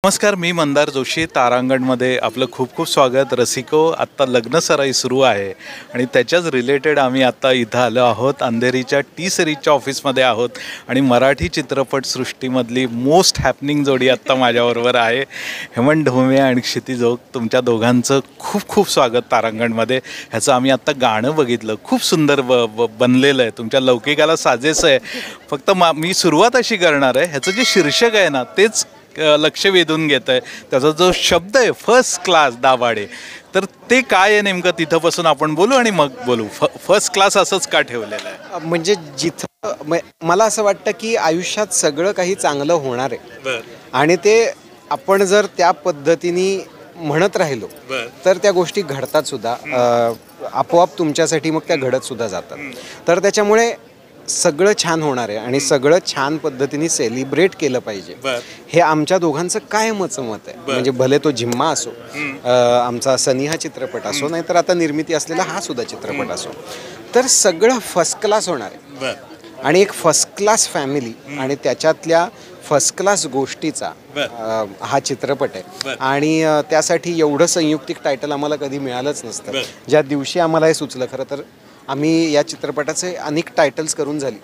नमस्कार, मी मंदार जोशी. तारांगणमध्ये आपलं खूप खूप स्वागत. रसिको, आत्ता लग्नसराई सुरू आहे आणि त्याच्याच रिलेटेड आम्ही आत्ता इथं आलो आहोत. अंधेरीच्या टी सिरीजच्या ऑफिसमध्ये आहोत आणि मराठी चित्रपटसृष्टीमधली मोस्ट हॅपनिंग जोडी आत्ता माझ्याबरोबर आहे. हेमंत ढोमे आणि क्षितिज ओक, तुमच्या दोघांचं खूप खूप स्वागत तारांगणमध्ये. ह्याचं आम्ही आत्ता गाणं बघितलं, खूप सुंदर बनलेलं आहे, तुमच्या लौकिकाला साजेसं आहे. फक्त मी सुरुवात अशी करणार आहे, ह्याचं जे शीर्षक आहे ना तेच लक्ष वेधून घेत आहे. त्याचा जो शब्द आहे फर्स्ट क्लास दाभाडे, तर ते काय आहे नेमकं तिथंपासून आपण बोलू आणि मग बोलू. फर्स्ट क्लास असंच का ठेवलेलं आहे? म्हणजे जिथं मला असं वाटतं की आयुष्यात सगळं काही चांगलं होणार आहे आणि ते आपण जर त्या पद्धतीने म्हणत राहिलो तर त्या गोष्टी घडतात सुद्धा, आपोआप तुमच्यासाठी मग त्या घडत सुद्धा जातात. तर त्याच्यामुळे सगळं छान होणार आहे आणि सगळं छान पद्धतीने सेलिब्रेट केलं पाहिजे, हे आमच्या दोघांचं कायमच मत आहे. म्हणजे भले तो झिम्मा असो, आमचा सनी हा चित्रपट असो, नाहीतर आता निर्मिती असलेला हा सुद्धा चित्रपट असो, तर सगळं फर्स्ट क्लास होणार आहे. आणि एक फर्स्ट क्लास फॅमिली आणि त्याच्यातल्या फर्स्ट क्लास गोष्टीचा हा चित्रपट आहे. आणि त्यासाठी एवढं संयुक्तिक टायटल आम्हाला कधी मिळालंच नसतं. ज्या दिवशी आम्हाला हे सुचलं, खरं तर आम्ही या चित्रपटाचे अनेक टायटल्स करून झाली,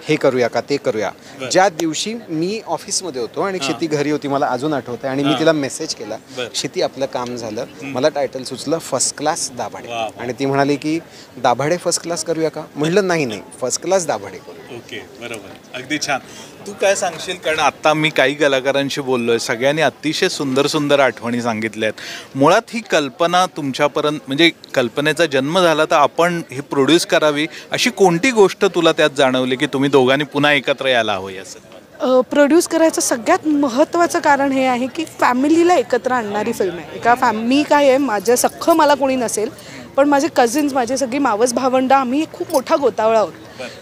हे करूया का ते करूया. ज्या दिवशी मी ऑफिसमध्ये होतो आणि क्षिती घरी होती, मला अजून आठवतं, आणि मी तिला मेसेज केला, क्षिती आपलं काम झालं, मला टायटल सुचलं फर्स्ट क्लास दाभाडे. आणि ती म्हणाली की दाभाडे फर्स्ट क्लास करूया का? म्हटलं नाही, फर्स्ट क्लास दाभाडे करू. ओके, बरोबर, अगदी छान. तू काय सांगशील? कारण आत्ता मी काही कलाकारांशी बोललोय, सगळ्यांनी अतिशय सुंदर सुंदर आठवणी सांगितल्या आहेत. मुळात ही कल्पना तुमच्यापर्यंत, म्हणजे कल्पनेचा जन्म झाला तर आपण ही प्रोड्यूस करावी, अशी कोणती गोष्ट तुला त्यात जाणवली की तुम्ही दोघांनी पुन्हा एकत्र यायला हवं याचं? प्रोड्यूस करायचं सगळ्यात महत्त्वाचं कारण हे आहे की फॅमिलीला एकत्र आणणारी फिल्म आहे. मी काय आहे, माझं सख्खं मला कोणी नसेल, पण माझे कझिन्स, माझे सगळी मावस भावंड, आम्ही खूप मोठा गोतावळा आहोत.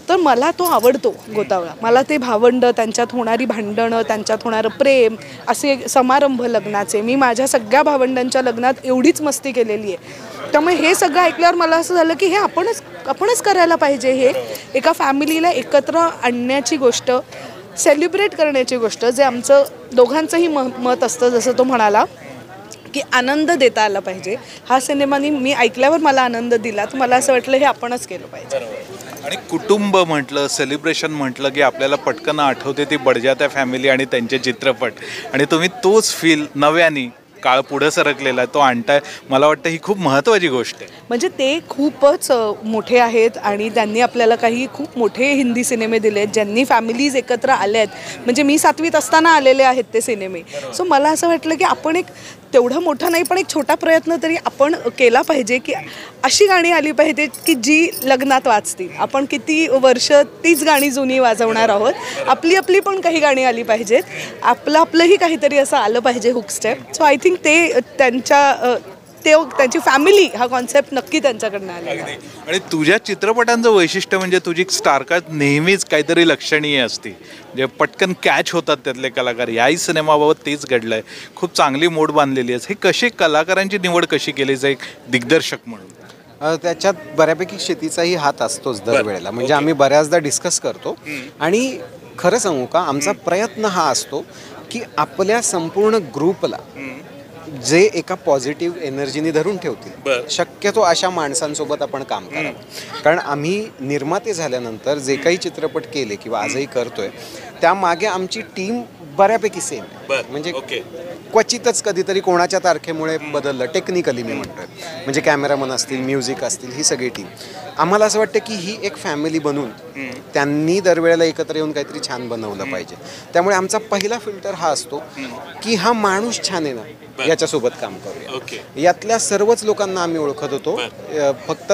तर मला तो आवडतो गोतावळा. मला ते भावंड, त्यांच्यात होणारी भांडणं, त्यांच्यात होणारं प्रेम, असे समारंभ लग्नाचे, मी माझ्या सगळ्या भावंडांच्या लग्नात एवढीच मस्ती केलेली आहे. त्यामुळे हे सगळं ऐकल्यावर मला असं झालं की हे आपणच करायला पाहिजे. हे एका फॅमिलीला एकत्र आणण्याची गोष्ट, सेलिब्रेट करण्याची गोष्ट, जे आमचं दोघांचंही मत असतं, जसं तो म्हणाला की आनंद देता आला पाहिजे. हा सिनेमानी मी ऐकल्यावर मला आनंद दिला, तर मला असं वाटलं हे आपणच केलं पाहिजे. आणि कुटुंब म्हटलं, सेलिब्रेशन म्हटलं की आपल्याला पटकन आठवते ती बडजात्या फॅमिली आणि त्यांचे चित्रपट, आणि तुम्ही तोच फील नव्याने काळ पुढं सरकलेला आहे तो आणताय. मला वाटतं ही खूप महत्त्वाची गोष्ट आहे. म्हणजे ते खूपच मोठे आहेत आणि त्यांनी आपल्याला काही खूप मोठे हिंदी सिनेमे दिले आहेत, ज्यांनी फॅमिलीज एकत्र आल्या आहेत. म्हणजे मी 7वीत असताना आलेले आहेत ते सिनेमे. सो मला असं वाटलं की आपण एक तेवढं मोठं नाही पण एक छोटा प्रयत्न तरी आपण केला पाहिजे की अशी गाणी आली पाहिजे की जी लग्नात वाजतील. आपण किती वर्ष तीच गाणी जुनी वाजवणार आहोत, आपली पण काही गाणी आली पाहिजेत, आपलंही काहीतरी असं आलं पाहिजे hook step. So I think ते त्यांची फॅमिली हा कॉन्सेप्ट नक्की त्यांच्याकडनं आलेला आहे. आणि तुझ्या चित्रपटांचं वैशिष्ट्य म्हणजे तुझी स्टारकास्ट नेहमीच काहीतरी लक्षणीय असते, म्हणजे पटकन कॅच होतात त्यातले कलाकार. याही सिनेमाबाबत तेच घडलं आहे. खूप चांगली मोड बांधलेली आहे. हे कशी कलाकारांची निवड कशी केली जाईल एक दिग्दर्शक म्हणून? त्याच्यात बऱ्यापैकी क्षितीचाही हात असतोच दरवेळेला. म्हणजे आम्ही बऱ्याचदा डिस्कस करतो आणि खरं सांगू का, आमचा प्रयत्न हा असतो की आपल्या संपूर्ण ग्रुपला जे एका पॉझिटिव्ह एनर्जीने धरून ठेवतील, शक्यतो अशा माणसांसोबत आपण काम करावं. कारण आम्ही निर्माते झाल्यानंतर जे काही चित्रपट केले किंवा आजही करतोय, त्यामागे आमची टीम बऱ्यापैकी सेम आहे. म्हणजे क्वचितच कधीतरी कोणाच्या तारखेमुळे बदललं, टेक्निकली मी म्हणतोय, म्हणजे कॅमेरामन असतील, म्युझिक असतील, ही सगळी टीम. आम्हाला असं वाटतं की ही एक फॅमिली बनून त्यांनी दरवेळेला एकत्र येऊन काहीतरी छान बनवलं पाहिजे. त्यामुळे आमचा पहिला फिल्टर हा असतो की हा माणूस छान आहे ना, याच्यासोबत काम करूया. यातल्या सर्वच लोकांना आम्ही ओळखत होतो, फक्त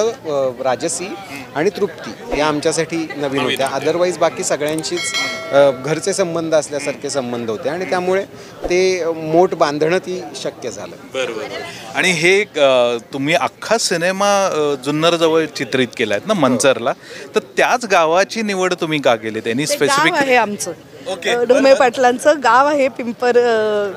राजसी आणि तृप्ती या आमच्यासाठी नवीन होत्या. अदरवाईज बाकी सगळ्यांशीच घरचे संबंध असल्यासारखे संबंध होते आणि त्यामुळे ते मोठ बांधणं ती शक्य झालं. बरोबर. आणि हे तुम्ही अख्खा सिनेमा जुन्नरजवळ चित्रित केला आहेत ना, मंचरला, तर त्याच गावाची निवड तुम्ही का केली? त्यांनी स्पेसिफिक आहे आमचं ढोमे पाटलांचं गाव आहे पिंपर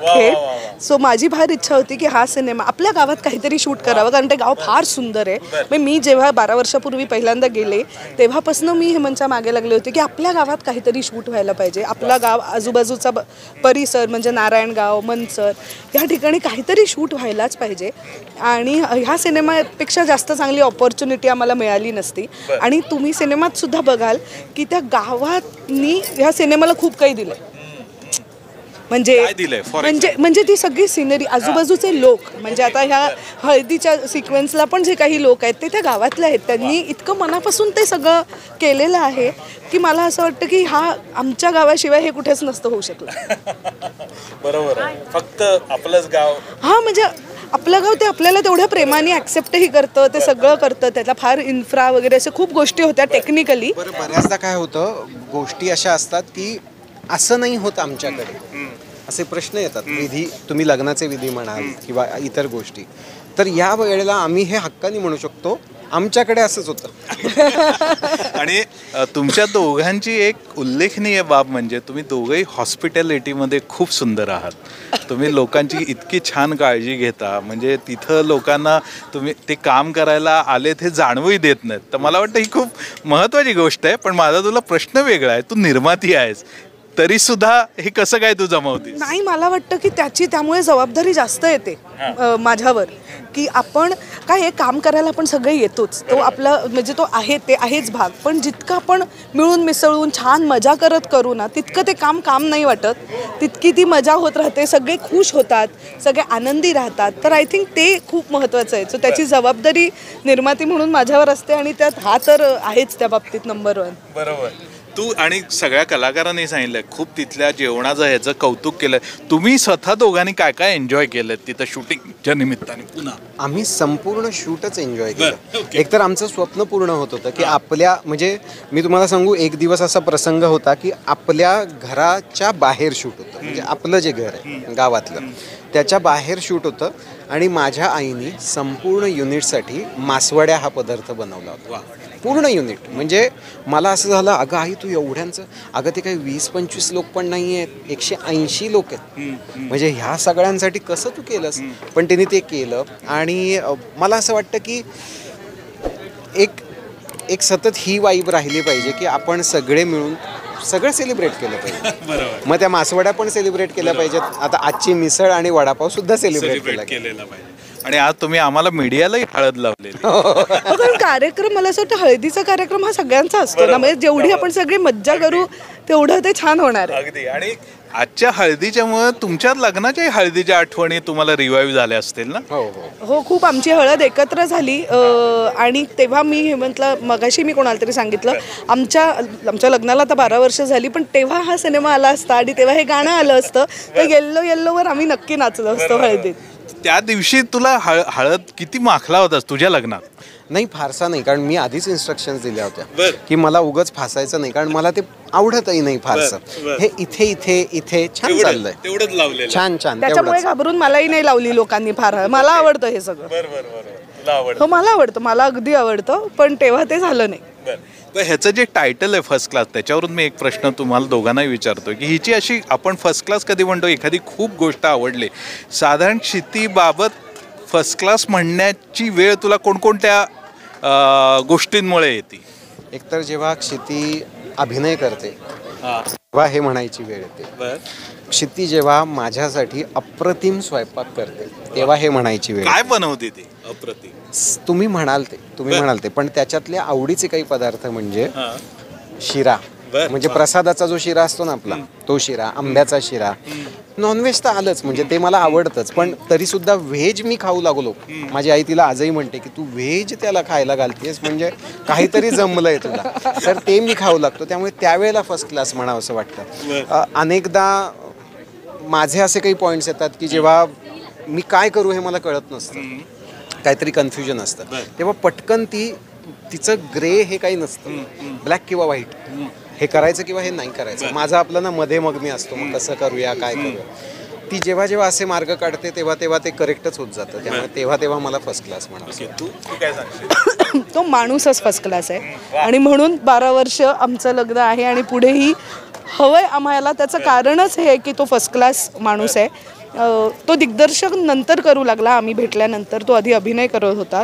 खेड. सो माझी फार इच्छा होती की हा सिनेमा आपल्या गावात काहीतरी शूट करावं, कारण ते गाव फार सुंदर आहे. म्हणजे मी जेव्हा 12 वर्षापूर्वी पहिल्यांदा गेले तेव्हापासून मी हेमंतच्या मागे लागले होते की आपल्या गावात काहीतरी शूट व्हायला पाहिजे. आपला गाव आजूबाजूचा परिसर म्हणजे नारायणगाव, मनसर या ठिकाणी काहीतरी शूट व्हायलाच पाहिजे. आणि ह्या सिनेमापेक्षा जास्त चांगली ऑपॉर्च्युनिटी आम्हाला मिळाली नसती. आणि तुम्ही सिनेमात सुद्धा बघाल की त्या गावातनी ह्या सिनेमाला खूप काही दिलंय. म्हणजे ती सगळी सिनरी, आजूबाजूचे लोक, म्हणजे आता ह्या हळदीच्या सिक्वेन्सला पण जे काही लोक आहेत ते त्या गावातले आहेत. त्यांनी इतकं मनापासून ते सगळं केलेलं आहे की मला असं वाटतं की हा आमच्या गावाशिवाय हे कुठेच नसतं होऊ शकलं. बरोबर आहे, फक्त आपलंच गाव. हा म्हणजे आपलं गाव ते आपल्याला तेवढ्या प्रेमाने ॲक्सेप्टही करतं, ते सगळं करतं. त्याला फार इन्फ्रा वगैरे असे खूप गोष्टी होत्या टेक्निकली. बऱ्याचदा काय होतं, गोष्टी अशा असतात की असं नाही होत आमच्याकडे, असे प्रश्न येतात. विधी, तुम्ही लग्नाचे विधी म्हणाल किंवा इतर गोष्टी, तर या वेळेला आम्ही हे हक्काने म्हणू शकतो आमच्याकडे असंच होतं. आणि तुमच्या दोघांची एक उल्लेखनीय बाब म्हणजे तुम्ही दोघंही हॉस्पिटॅलिटीमध्ये खूप सुंदर आहात. तुम्ही लोकांची इतकी छान काळजी घेता, म्हणजे तिथं लोकांना तुम्ही ते काम करायला आलेत हे जाणवूही देत नाहीत. तर मला वाटतं ही खूप महत्त्वाची गोष्ट आहे. पण माझा तुला प्रश्न वेगळा आहे, तू निर्माती आहेस तरी सुद्धा हे कसं काय तू जमवतेस? नाही, मला वाटतं की त्यामुळे जबाबदारी जास्त येते माझ्यावर, की आपण काय हे काम करायला आपण सगळे येतोच, तो आपला म्हणजे तो आहे ते आहेच भाग. पण जितकं आपण मिळून मिसळून छान मजा करत करू ना, तितकं ते काम नाही वाटत, तितकी ती मजा होत राहते, सगळे खुश होतात, सगळे आनंदी राहतात. तर आय थिंक ते खूप महत्त्वाचं आहे. सो त्याची जबाबदारी निर्माती म्हणून माझ्यावर असते आणि त्यात हा तर आहेच त्या बाबतीत नंबर 1. बरोबर. तू आणि सगळ्या कलाकारांनी सांगितलंय खूप तिथल्या जेवणाचं ह्याचं कौतुक केलंय. तुम्ही स्वतः दोघांनी काय काय एन्जॉय केलं तिथं शूटिंगच्या निमित्ताने? पुन्हा आम्ही संपूर्ण शूटच एन्जॉय केलं. एकतर आमचं स्वप्न पूर्ण होत होतं की आपल्या, म्हणजे मी तुम्हाला सांगू, एक दिवस असा प्रसंग होता की आपल्या घराच्या बाहेर शूट होतं, म्हणजे आपलं जे घर आहे गावातलं त्याच्या बाहेर शूट होतं. आणि माझ्या आईने संपूर्ण युनिटसाठी मासवड्या हा पदार्थ बनवला होता, पूर्ण युनिट. म्हणजे मला असं झालं, अगं आई तू एवढ्यांचं, अगं ते काही 20-25 लोक पण नाही आहेत, 180 लोक आहेत, म्हणजे ह्या सगळ्यांसाठी कसं तू केलंस? पण त्यांनी ते केलं. आणि मला असं वाटतं की एक सतत ही वाईब राहिली पाहिजे की आपण सगळे मिळून सगळं सेलिब्रेट केलं पाहिजे. मग त्या मासवड्या पण सेलिब्रेट केल्या पाहिजेत. आता आजची मिसळ आणि वडापाव सुद्धा सेलिब्रेट केलेला पाहिजे. आणि आज तुम्ही आम्हाला मीडियालाही हळद लावलेली. कारण कार्यक्रम, मला असं वाटतं हळदीचा कार्यक्रम हा सगळ्यांचा असतो ना, म्हणजे जेवढी आपण सगळी मज्जा करू तेवढं ते छान होणार आहे. अगदी. आणि आजच्या हळदीच्यामुळे तुमच्या लग्नाच्या हळदीच्या आठवणी तुम्हाला रिवाईव्ह झाल्या असतील ना? हो, खूप आमची हळद एकत्र झाली. आणि तेव्हा मी हेमंतला, मगाशी मी कोणाला तरी सांगितलं, आमच्या लग्नाला आता 12 वर्ष झाली, पण तेव्हा हा सिनेमा आला असता आणि तेव्हा हे गाणं आलं असतं तर येल्लो येल्लोवर आम्ही नक्की नाचलो असतो हळदीत. त्या दिवशी तुला हळद किती माखला होतास तुझ्या लग्नात? नाही, फारसा नाही, कारण मी आधीच इन्स्ट्रक्शन्स दिल्या होत्या की मला उगाच फासायचं नाही, कारण मला ते आवडतही नाही फारसं. हे इथे इथे इथे छान चाललंय, तेवढंच लावलेलं छान. त्याच्यामुळे घाबरून मलाही नाही लावली लोकांनी फार. मला आवडतं हे सगळं. हो, मला आवडतं, मला अगदी आवडतं, पण तेव्हा ते झालं नाही. तर ह्याचं जे टायटल आहे फर्स्ट क्लास, त्याच्यावरून मी एक प्रश्न तुम्हाला दोघांनाही विचारतो की हिची अशी, आपण फर्स्ट क्लास कधी म्हणतो, एखादी खूप गोष्ट आवडली, साधारण क्षितीबाबत फर्स्ट क्लास म्हणण्याची वेळ तुला कोणकोणत्या गोष्टींमुळे येते? एकतर जेव्हा क्षिती अभिनय करते तेव्हा हे म्हणायची वेळ येते. क्षिती जेव्हा माझ्यासाठी अप्रतिम स्वयंपाक करते तेव्हा हे म्हणायची वेळ. काय बनवते ती अप्रतिम? तुम्ही म्हणाल ते, पण त्याच्यातले आवडीचे काही पदार्थ म्हणजे शिरा, म्हणजे प्रसादाचा जो शिरा असतो ना आपला, तो शिरा, आंब्याचा शिरा. नॉनव्हेज तर आलंच, म्हणजे ते मला आवडतंच, पण तरी सुद्धा व्हेज मी खाऊ लागलो. माझी आई तिला आजही म्हणते की तू व्हेज त्याला खायला घालतेस, म्हणजे काहीतरी जमलंय तुला. तर ते मी खाऊ लागतो, त्यामुळे त्यावेळेला फर्स्ट क्लास म्हणावं असं वाटतं. अनेकदा माझे असे काही पॉईंट्स येतात की जेव्हा मी काय करू हे मला कळत नसतं, काहीतरी कन्फ्युजन असतं, तेव्हा पटकन तिचं ग्रे हे काही नसतं, ब्लॅक किंवा व्हाईट, हे करायचं किंवा हे नाही करायचं. माझा आपलं ना मध्ये मग मी असतो, मग कसं करूया काय करूया. ती जेव्हा जेव्हा असे मार्ग काढते तेव्हा ते करेक्टच होत जातं. त्यामुळे तेव्हा मला फर्स्ट क्लास म्हणावं. तू काय सांगशील? तो माणूसच फर्स्ट क्लास आहे आणि म्हणून 12 वर्ष आमचं लग्न आहे आणि पुढेही हवंय आम्हाला त्याचं कारणच हे आहे की तो फर्स्ट क्लास माणूस आहे. तो दिग्दर्शक नंतर करू लागला, आम्ही भेटल्यानंतर. तो आधी अभिनय करत होता,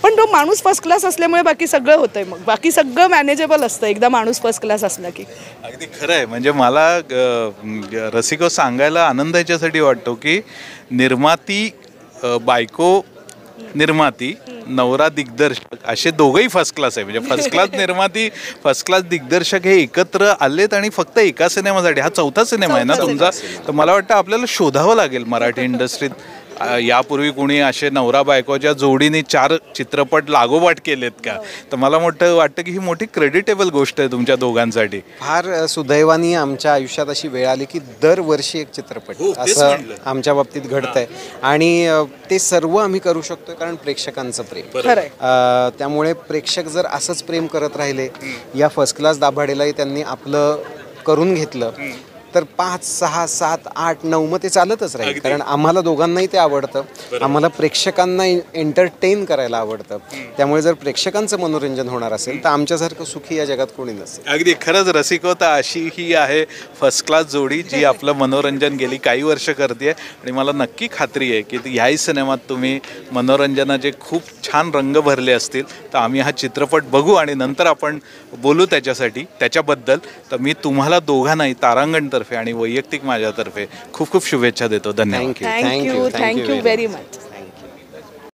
पण तो माणूस फर्स्ट क्लास असल्यामुळे बाकी सगळं होतंय. मग बाकी सगळं मॅनेजेबल असतं एकदा माणूस फर्स्ट क्लास असला की. अगदी खरं आहे. म्हणजे मला रसिको सांगायला आनंद याच्यासाठी वाटतो की निर्माती, बायको निर्माती, नवरा दिग्दर्शक असे दोघंही फर्स्ट क्लास आहे. म्हणजे फर्स्ट क्लास निर्माती, फर्स्ट क्लास दिग्दर्शक हे एकत्र आलेत आणि फक्त एका सिनेमासाठी. हा चौथा सिनेमा आहे ना तुमचा. तर मला वाटतं आपल्याला शोधावं लागेल मराठी इंडस्ट्रीत यापूर्वी कोणी असे नवरा बायकोच्या जोडीने 4 चित्रपट लागोपाठ केलेत का. तर मला वाटतं की ही मोठी क्रेडिटेबल गोष्ट आहे तुमच्या दोघांसाठी. फार सुदैवाने आमच्या आयुष्यात अशी वेळ आली की दरवर्षी एक चित्रपट असं आमच्या बाबतीत घडतंय. आणि ते सर्व आम्ही करू शकतोय कारण प्रेक्षकांचं प्रेम. त्यामुळे प्रेक्षक जर असंच प्रेम करत राहिले, या फर्स्ट क्लास दाभाडेलाही त्यांनी आपलं करून घेतलं, तर 5, 6, 7, 8, 9 मग ते चालतच राहील. कारण आम्हाला दोघांनाही ते आवडतं, आम्हाला प्रेक्षकांना एंटरटेन करायला आवडतं. त्यामुळे जर प्रेक्षकांचं मनोरंजन होणार असेल तर आमच्यासारखं सुखी या जगात कोणी नसेल. अगदी खरंच रसिकता अशी ही आहे फर्स्ट क्लास जोडी जी आपलं मनोरंजन गेली काही वर्ष करते. आणि मला नक्की खात्री आहे की ह्याही सिनेमात तुम्ही मनोरंजनाचे खूप छान रंग भरले असतील. तर आम्ही हा चित्रपट बघू आणि नंतर आपण बोलू त्याच्याबद्दल. तर मी तुम्हाला दोघांनाही तारांगणतर्फे आणि वैयक्तिक माझ्यातर्फे खूप खूप शुभेच्छा देतो. धन्यवाद. Thank you very much.